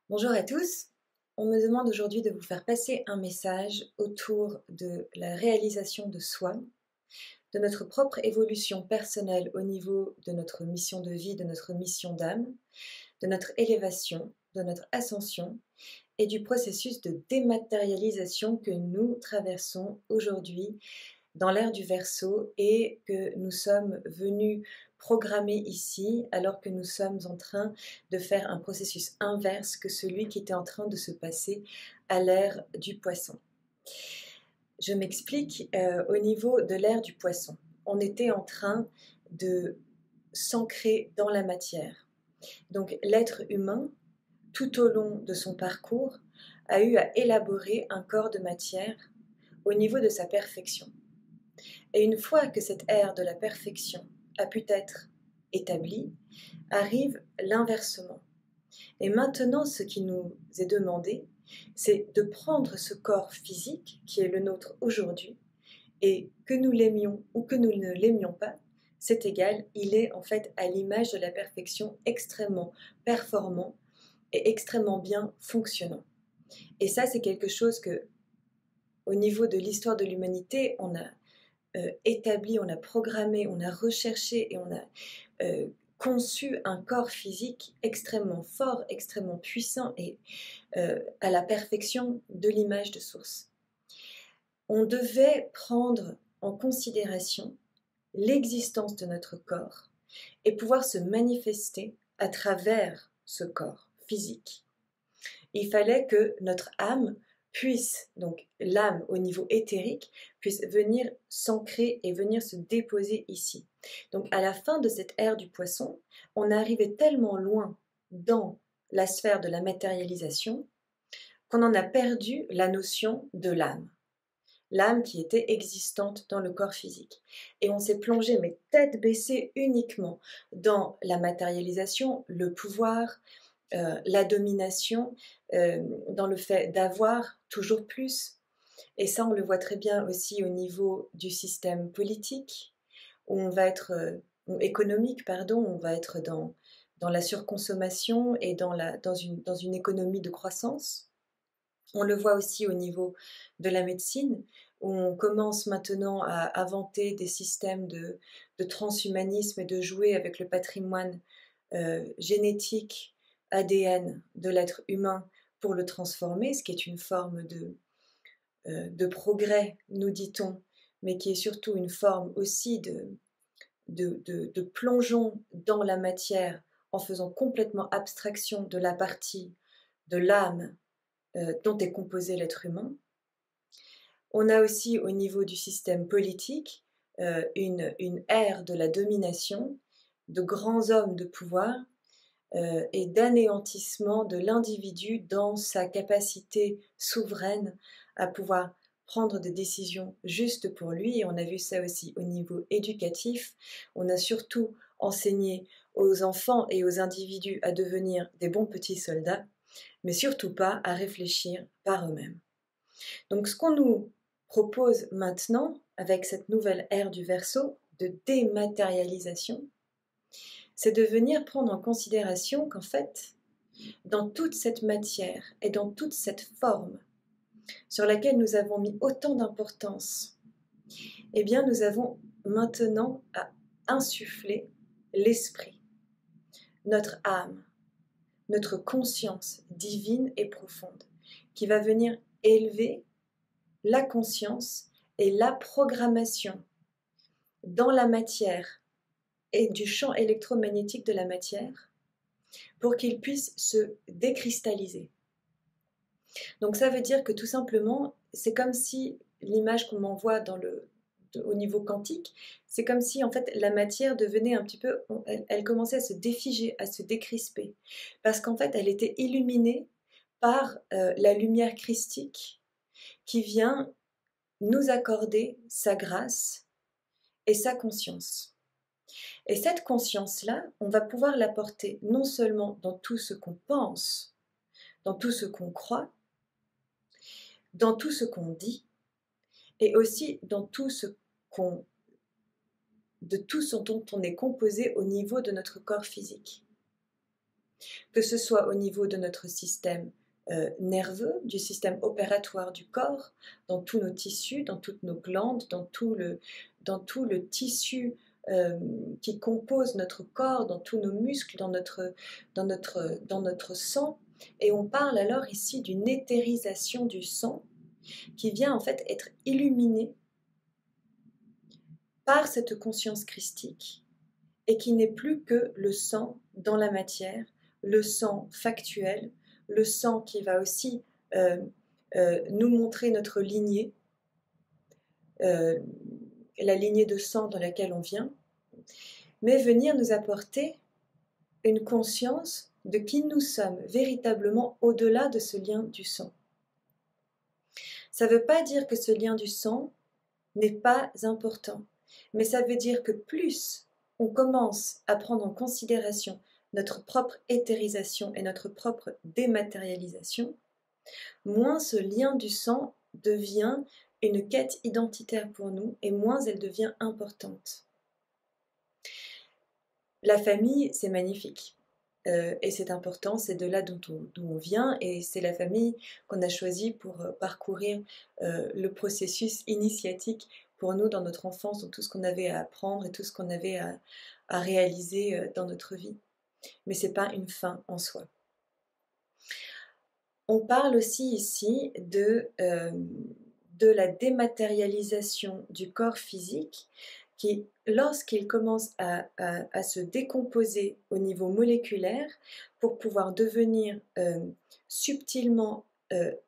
Bonjour à tous. On me demande aujourd'hui de vous faire passer un message autour de la réalisation de soi, de notre propre évolution personnelle au niveau de notre mission de vie, de notre mission d'âme, de notre élévation, de notre ascension et du processus de dématérialisation que nous traversons aujourd'hui dans l'ère du Verseau et que nous sommes venus programmer ici alors que nous sommes en train de faire un processus inverse que celui qui était en train de se passer à l'ère du Poisson. Je m'explique, au niveau de l'ère du Poisson, on était en train de s'ancrer dans la matière. Donc l'être humain, tout au long de son parcours, a eu à élaborer un corps de matière au niveau de sa perfection. Et une fois que cette ère de la perfection a pu être établie, arrive l'inversement. Et maintenant, ce qui nous est demandé, c'est de prendre ce corps physique qui est le nôtre aujourd'hui, et que nous l'aimions ou que nous ne l'aimions pas, c'est égal, il est en fait à l'image de la perfection, extrêmement performant et extrêmement bien fonctionnant. Et ça, c'est quelque chose que, au niveau de l'histoire de l'humanité, on a établi, on a programmé, on a recherché et on a conçu un corps physique extrêmement fort, extrêmement puissant et à la perfection de l'image de source. On devait prendre en considération l'existence de notre corps et pouvoir se manifester à travers ce corps physique. Il fallait que notre âme puisse, donc l'âme au niveau éthérique, puisse venir s'ancrer et venir se déposer ici. Donc à la fin de cette ère du Poisson, on est arrivé tellement loin dans la sphère de la matérialisation qu'on en a perdu la notion de l'âme qui était existante dans le corps physique. Et on s'est plongé, mais tête baissée, uniquement dans la matérialisation, le pouvoir, la domination, dans le fait d'avoir toujours plus. Et ça, on le voit très bien aussi au niveau du système politique, où on va être, économique, pardon, on va être dans la surconsommation et dans une économie de croissance. On le voit aussi au niveau de la médecine, où on commence maintenant à inventer des systèmes de transhumanisme et de jouer avec le patrimoine génétique, ADN de l'être humain pour le transformer, ce qui est une forme de progrès, nous dit-on, mais qui est surtout une forme aussi de plongeon dans la matière en faisant complètement abstraction de la partie de l'âme dont est composé l'être humain. On a aussi au niveau du système politique une ère de la domination, de grands hommes de pouvoir et d'anéantissement de l'individu dans sa capacité souveraine à pouvoir prendre des décisions justes pour lui. Et on a vu ça aussi au niveau éducatif. On a surtout enseigné aux enfants et aux individus à devenir des bons petits soldats, mais surtout pas à réfléchir par eux-mêmes. Donc ce qu'on nous propose maintenant, avec cette nouvelle ère du Verseau, de dématérialisation, c'est de venir prendre en considération qu'en fait, dans toute cette matière et dans toute cette forme sur laquelle nous avons mis autant d'importance, eh bien nous avons maintenant à insuffler l'esprit, notre âme, notre conscience divine et profonde, qui va venir élever la conscience et la programmation dans la matière et du champ électromagnétique de la matière pour qu'il puisse se décristalliser. Donc ça veut dire que tout simplement, c'est comme si l'image qu'on m'envoie au niveau quantique, c'est comme si en fait la matière devenait un petit peu, elle commençait à se défiger, à se décrisper, parce qu'en fait elle était illuminée par la lumière christique qui vient nous accorder sa grâce et sa conscience. Et cette conscience-là, on va pouvoir l'apporter non seulement dans tout ce qu'on pense, dans tout ce qu'on croit, dans tout ce qu'on dit, et aussi dans tout ce qu'on, de tout ce dont on est composé au niveau de notre corps physique. que ce soit au niveau de notre système nerveux, du système opératoire du corps, dans tous nos tissus, dans toutes nos glandes, dans tout le tissu qui compose notre corps, dans tous nos muscles, dans notre sang. Et on parle alors ici d'une éthérisation du sang qui vient en fait être illuminée par cette conscience christique et qui n'est plus que le sang dans la matière, le sang factuel, le sang qui va aussi nous montrer notre lignée, la lignée de sang dans laquelle on vient, mais venir nous apporter une conscience de qui nous sommes véritablement au-delà de ce lien du sang. Ça ne veut pas dire que ce lien du sang n'est pas important, mais ça veut dire que plus on commence à prendre en considération notre propre éthérisation et notre propre dématérialisation, moins ce lien du sang devient une quête identitaire pour nous et moins elle devient importante. La famille, c'est magnifique et c'est important, c'est de là d'où on vient et c'est la famille qu'on a choisie pour parcourir le processus initiatique pour nous dans notre enfance, dans tout ce qu'on avait à apprendre et tout ce qu'on avait à réaliser dans notre vie. Mais ce n'est pas une fin en soi. On parle aussi ici de la dématérialisation du corps physique qui, lorsqu'il commence à se décomposer au niveau moléculaire pour pouvoir devenir subtilement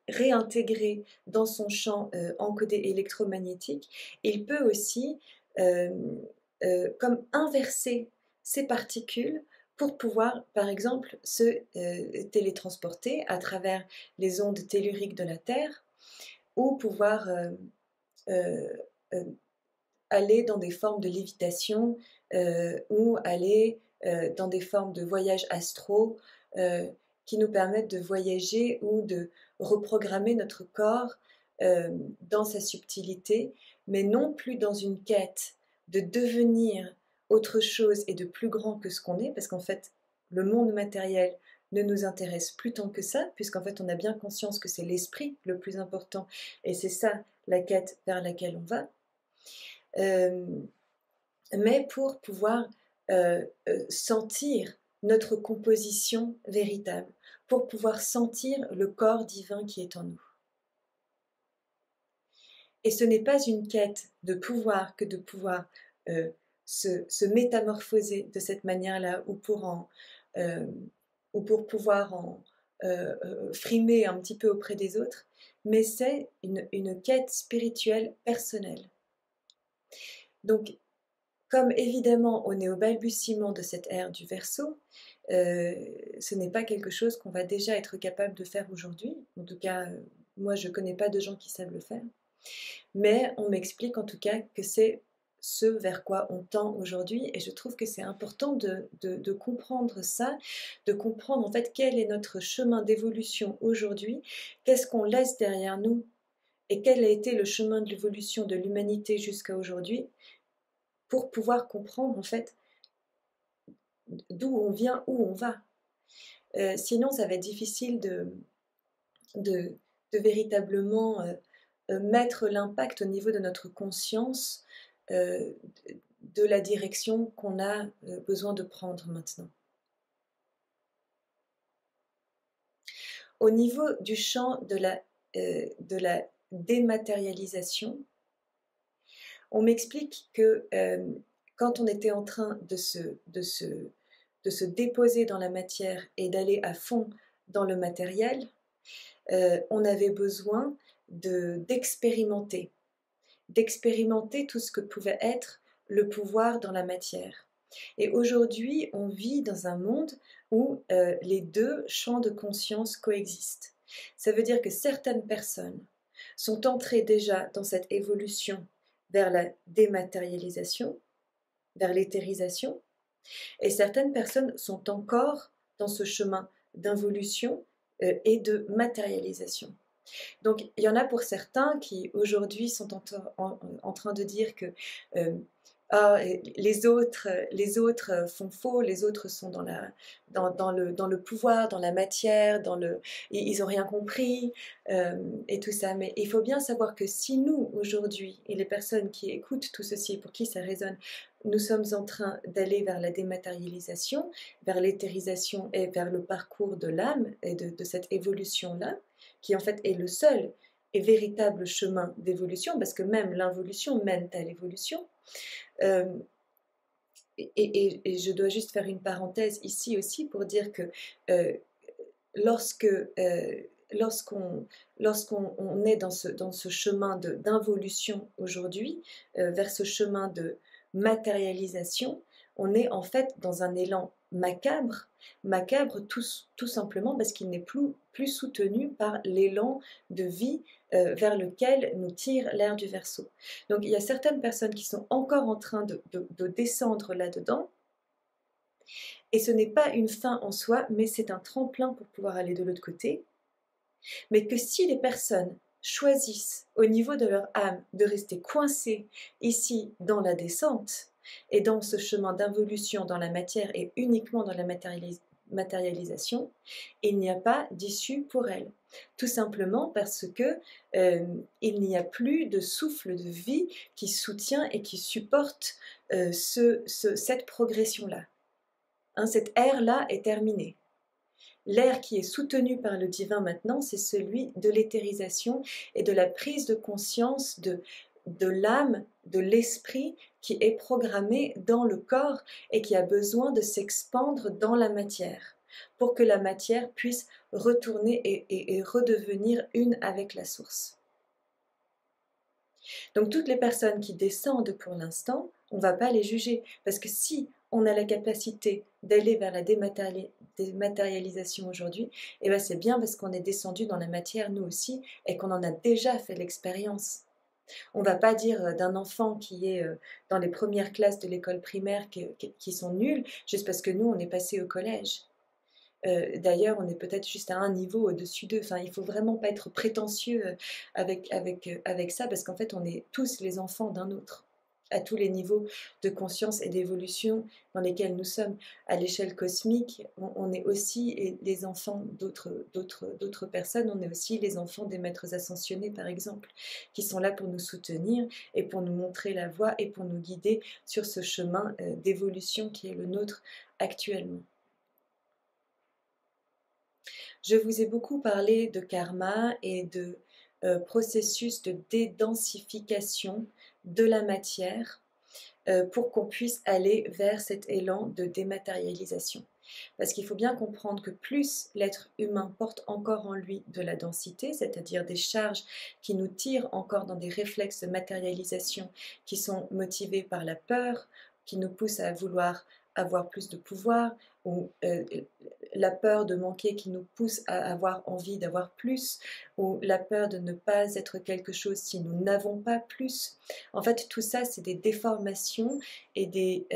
réintégré dans son champ encodé électromagnétique, il peut aussi comme inverser ces particules pour pouvoir, par exemple, se télétransporter à travers les ondes telluriques de la Terre ou pouvoir aller dans des formes de lévitation ou aller dans des formes de voyages astraux qui nous permettent de voyager ou de reprogrammer notre corps dans sa subtilité, mais non plus dans une quête de devenir autre chose et de plus grand que ce qu'on est, parce qu'en fait, le monde matériel ne nous intéresse plus tant que ça, puisqu'en fait, on a bien conscience que c'est l'esprit le plus important, et c'est ça la quête vers laquelle on va. Mais pour pouvoir sentir notre composition véritable, pour pouvoir sentir le corps divin qui est en nous. Et ce n'est pas une quête de pouvoir que de pouvoir se métamorphoser de cette manière-là ou pour pouvoir en frimer un petit peu auprès des autres, mais c'est une quête spirituelle personnelle. Donc, comme évidemment on est au balbutiement de cette ère du Verseau, ce n'est pas quelque chose qu'on va déjà être capable de faire aujourd'hui. En tout cas, moi je ne connais pas de gens qui savent le faire. Mais on m'explique en tout cas que c'est ce vers quoi on tend aujourd'hui et je trouve que c'est important de comprendre ça, de comprendre en fait quel est notre chemin d'évolution aujourd'hui, qu'est-ce qu'on laisse derrière nous et quel a été le chemin de l'évolution de l'humanité jusqu'à aujourd'hui pour pouvoir comprendre en fait d'où on vient, où on va. Sinon ça va être difficile de véritablement mettre l'impact au niveau de notre conscience de la direction qu'on a besoin de prendre maintenant. Au niveau du champ de la dématérialisation, on m'explique que quand on était en train de se déposer dans la matière et d'aller à fond dans le matériel, on avait besoin d'expérimenter tout ce que pouvait être le pouvoir dans la matière. Et aujourd'hui, on vit dans un monde où les deux champs de conscience coexistent. Ça veut dire que certaines personnes sont entrées déjà dans cette évolution vers la dématérialisation, vers l'éthérisation, et certaines personnes sont encore dans ce chemin d'involution et de matérialisation. Donc il y en a pour certains qui aujourd'hui sont en train de dire que ah, les autres font faux, les autres sont dans le pouvoir, dans la matière, ils n'ont rien compris et tout ça. Mais il faut bien savoir que si nous, aujourd'hui, et les personnes qui écoutent tout ceci, pour qui ça résonne, nous sommes en train d'aller vers la dématérialisation, vers l'éthérisation et vers le parcours de l'âme et de cette évolution-là, qui en fait est le seul et véritable chemin d'évolution, parce que même l'involution mène à l'évolution. Euh, et je dois juste faire une parenthèse ici aussi pour dire que euh, lorsque, lorsqu'on on est dans ce chemin d'involution aujourd'hui, vers ce chemin de matérialisation, on est en fait dans un élan macabre tout simplement parce qu'il n'est plus soutenu par l'élan de vie vers lequel nous tire l'air du Verseau. Donc il y a certaines personnes qui sont encore en train de descendre là-dedans, et ce n'est pas une fin en soi, mais c'est un tremplin pour pouvoir aller de l'autre côté. Mais que si les personnes choisissent au niveau de leur âme de rester coincées ici dans la descente et dans ce chemin d'involution dans la matière et uniquement dans la matérialisation, il n'y a pas d'issue pour elles. Tout simplement parce que il n'y a plus de souffle de vie qui soutient et qui supporte cette progression-là. Hein, cette ère-là est terminée. L'ère qui est soutenue par le divin maintenant, c'est celui de l'éthérisation et de la prise de conscience de l'âme, de l'esprit qui est programmé dans le corps et qui a besoin de s'expandre dans la matière pour que la matière puisse retourner et redevenir une avec la source. Donc toutes les personnes qui descendent pour l'instant, on ne va pas les juger, parce que si on a la capacité d'aller vers la dématérialisation aujourd'hui, et ben c'est bien parce qu'on est descendu dans la matière nous aussi et qu'on en a déjà fait l'expérience. On ne va pas dire d'un enfant qui est dans les premières classes de l'école primaire qui sont nuls juste parce que nous on est passé au collège. D'ailleurs, on est peut-être juste à un niveau au-dessus d'eux. Enfin, il ne faut vraiment pas être prétentieux avec ça, parce qu'en fait, on est tous les enfants d'un autre, à tous les niveaux de conscience et d'évolution dans lesquels nous sommes. À l'échelle cosmique, on est aussi les enfants d'autres personnes, on est aussi les enfants des maîtres ascensionnés, par exemple, qui sont là pour nous soutenir et pour nous montrer la voie et pour nous guider sur ce chemin d'évolution qui est le nôtre actuellement. Je vous ai beaucoup parlé de karma et de processus de dédensification de la matière pour qu'on puisse aller vers cet élan de dématérialisation. Parce qu'il faut bien comprendre que plus l'être humain porte encore en lui de la densité, c'est-à-dire des charges qui nous tirent encore dans des réflexes de matérialisation qui sont motivés par la peur, qui nous poussent à vouloir avoir plus de pouvoir, ou la peur de manquer qui nous pousse à avoir envie d'avoir plus, ou la peur de ne pas être quelque chose si nous n'avons pas plus. En fait, tout ça, c'est des déformations et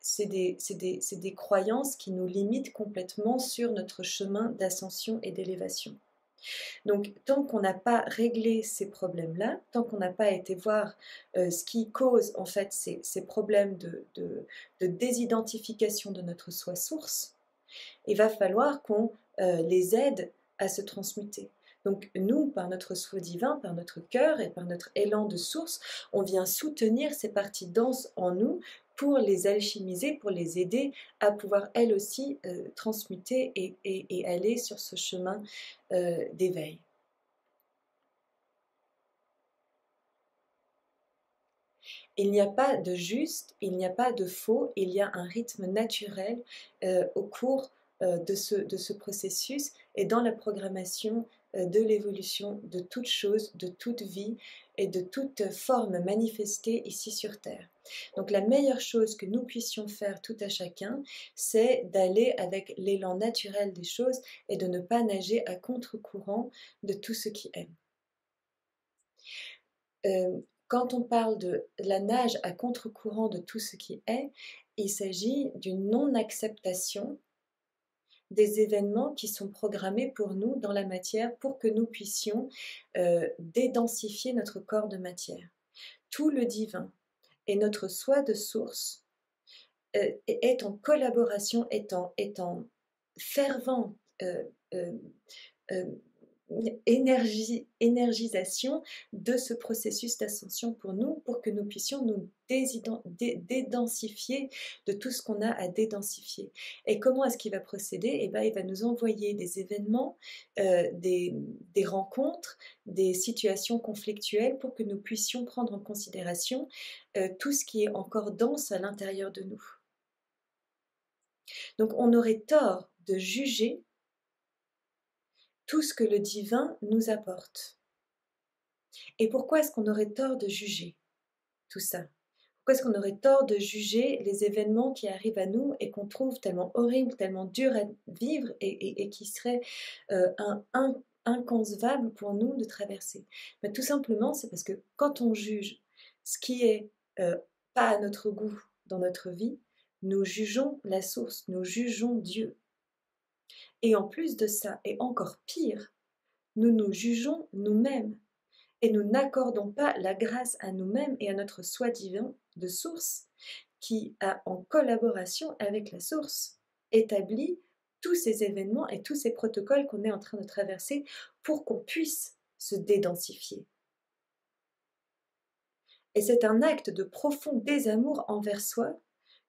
c'est des croyances qui nous limitent complètement sur notre chemin d'ascension et d'élévation. Donc, tant qu'on n'a pas réglé ces problèmes-là, tant qu'on n'a pas été voir ce qui cause en fait ces problèmes de désidentification de notre soi source, il va falloir qu'on les aide à se transmuter. Donc nous, par notre soi divin, par notre cœur et par notre élan de source, on vient soutenir ces parties denses en nous pour les alchimiser, pour les aider à pouvoir elles aussi transmuter et aller sur ce chemin d'éveil. Il n'y a pas de juste, il n'y a pas de faux, il y a un rythme naturel au cours de ce processus et dans la programmation de l'évolution de toute chose, de toute vie et de toute forme manifestée ici sur Terre. Donc la meilleure chose que nous puissions faire tout à chacun, c'est d'aller avec l'élan naturel des choses et de ne pas nager à contre-courant de tout ce qui est. Quand on parle de la nage à contre-courant de tout ce qui est, il s'agit d'une non-acceptation des événements qui sont programmés pour nous dans la matière pour que nous puissions dédensifier notre corps de matière. Tout le divin et notre soi de source est en collaboration, est en fervente euh, euh, énergisation de ce processus d'ascension pour nous, pour que nous puissions nous dédensifier de tout ce qu'on a à dédensifier. Et comment est-ce qu'il va procéder? Eh bien, il va nous envoyer des événements, des rencontres, des situations conflictuelles pour que nous puissions prendre en considération tout ce qui est encore dense à l'intérieur de nous. Donc on aurait tort de juger tout ce que le divin nous apporte. Et pourquoi est-ce qu'on aurait tort de juger tout ça? Pourquoi est-ce qu'on aurait tort de juger les événements qui arrivent à nous et qu'on trouve tellement horribles, tellement durs à vivre et qui seraient inconcevables pour nous de traverser? Mais tout simplement, c'est parce que quand on juge ce qui est pas à notre goût dans notre vie, nous jugeons la source, nous jugeons Dieu. Et en plus de ça, et encore pire, nous nous jugeons nous-mêmes et nous n'accordons pas la grâce à nous-mêmes et à notre soi divin de source qui a, en collaboration avec la source, établi tous ces événements et tous ces protocoles qu'on est en train de traverser pour qu'on puisse se dédensifier. Et c'est un acte de profond désamour envers soi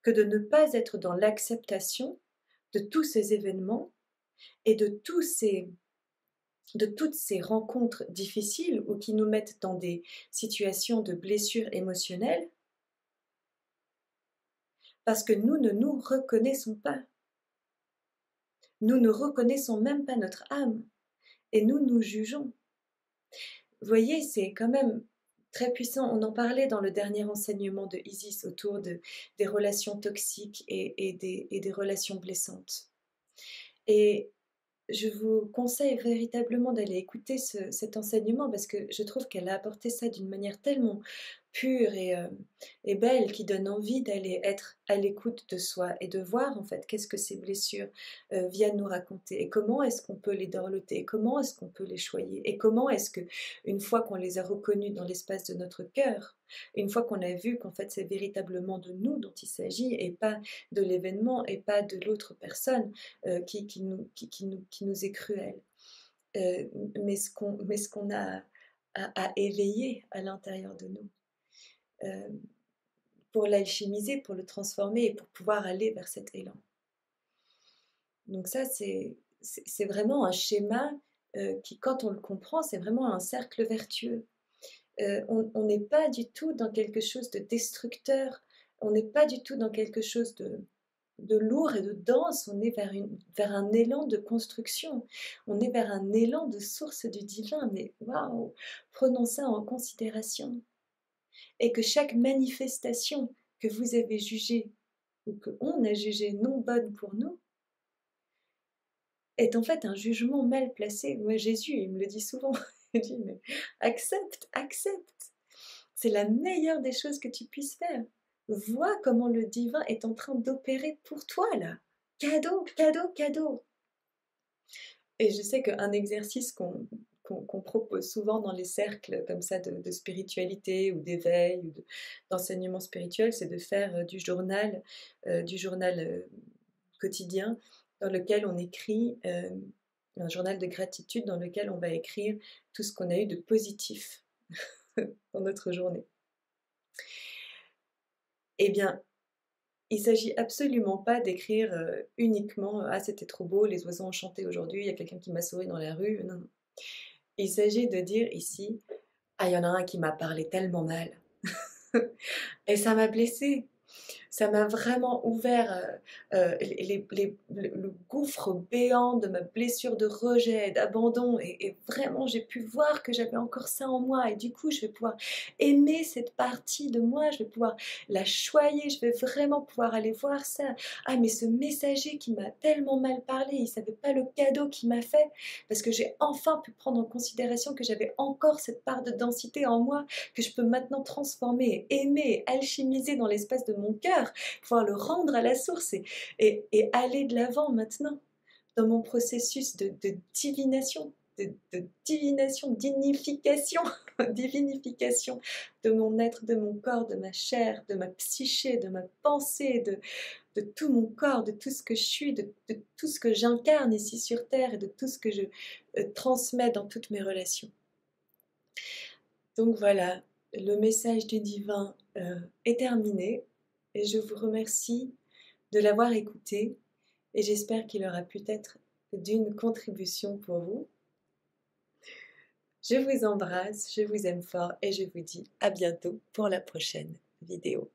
que de ne pas être dans l'acceptation de tous ces événements et de toutes ces rencontres difficiles ou qui nous mettent dans des situations de blessures émotionnelles parce que nous ne nous reconnaissons pas. Nous ne reconnaissons même pas notre âme et nous nous jugeons. Vous voyez, c'est quand même très puissant. On en parlait dans le dernier enseignement de Isis autour des relations toxiques et des relations blessantes. Et je vous conseille véritablement d'aller écouter cet enseignement parce que je trouve qu'elle a apporté ça d'une manière tellement pure et belle qui donne envie d'aller être à l'écoute de soi et de voir en fait qu'est-ce que ces blessures viennent nous raconter et comment est-ce qu'on peut les dorloter, comment est-ce qu'on peut les choyer et comment est-ce que une fois qu'on les a reconnues dans l'espace de notre cœur, une fois qu'on a vu qu'en fait c'est véritablement de nous dont il s'agit et pas de l'événement et pas de l'autre personne qui nous est cruelle, mais ce qu'on a à éveiller à l'intérieur de nous. Pour l'alchimiser, pour le transformer et pour pouvoir aller vers cet élan. Donc ça, c'est vraiment un schéma qui, quand on le comprend, c'est vraiment un cercle vertueux. On n'est pas du tout dans quelque chose de destructeur, on n'est pas du tout dans quelque chose de lourd et de dense, on est vers un élan de construction, on est vers un élan de source du divin, mais waouh, prenons ça en considération. Et que chaque manifestation que vous avez jugée ou qu'on a jugée non bonne pour nous est en fait un jugement mal placé. Moi, Jésus, il me le dit souvent, il dit mais accepte, accepte. C'est la meilleure des choses que tu puisses faire. Vois comment le divin est en train d'opérer pour toi là. Cadeau, cadeau, cadeau. Et je sais qu'un exercice qu'on propose souvent dans les cercles comme ça de spiritualité ou d'éveil ou d'enseignement spirituel, c'est de faire du journal quotidien dans lequel on écrit, un journal de gratitude dans lequel on va écrire tout ce qu'on a eu de positif dans notre journée. Eh bien, il ne s'agit absolument pas d'écrire uniquement « Ah, c'était trop beau, les oiseaux ont chanté aujourd'hui, il y a quelqu'un qui m'a souri dans la rue ». Non, non. Il s'agit de dire ici « Ah, il y en a un qui m'a parlé tellement mal. Et ça m'a blessée. Ça m'a vraiment ouvert le gouffre béant de ma blessure de rejet, d'abandon. Et vraiment, j'ai pu voir que j'avais encore ça en moi. Et du coup, je vais pouvoir aimer cette partie de moi. Je vais pouvoir la choyer. Je vais vraiment pouvoir aller voir ça. Ah, mais ce messager qui m'a tellement mal parlé, il ne savait pas le cadeau qu'il m'a fait. Parce que j'ai enfin pu prendre en considération que j'avais encore cette part de densité en moi que je peux maintenant transformer, aimer, alchimiser dans l'espace de mon cœur, pouvoir le rendre à la source et aller de l'avant maintenant dans mon processus de divination, de divination, dignification, divinification de mon être, de mon corps, de ma chair, de ma psyché, de ma pensée, de tout mon corps, de tout ce que je suis, de tout ce que j'incarne ici sur Terre et de tout ce que je transmets dans toutes mes relations. Donc voilà, le message du divin est terminé et je vous remercie de l'avoir écouté et j'espère qu'il aura pu être d'une contribution pour vous. Je vous embrasse, je vous aime fort et je vous dis à bientôt pour la prochaine vidéo.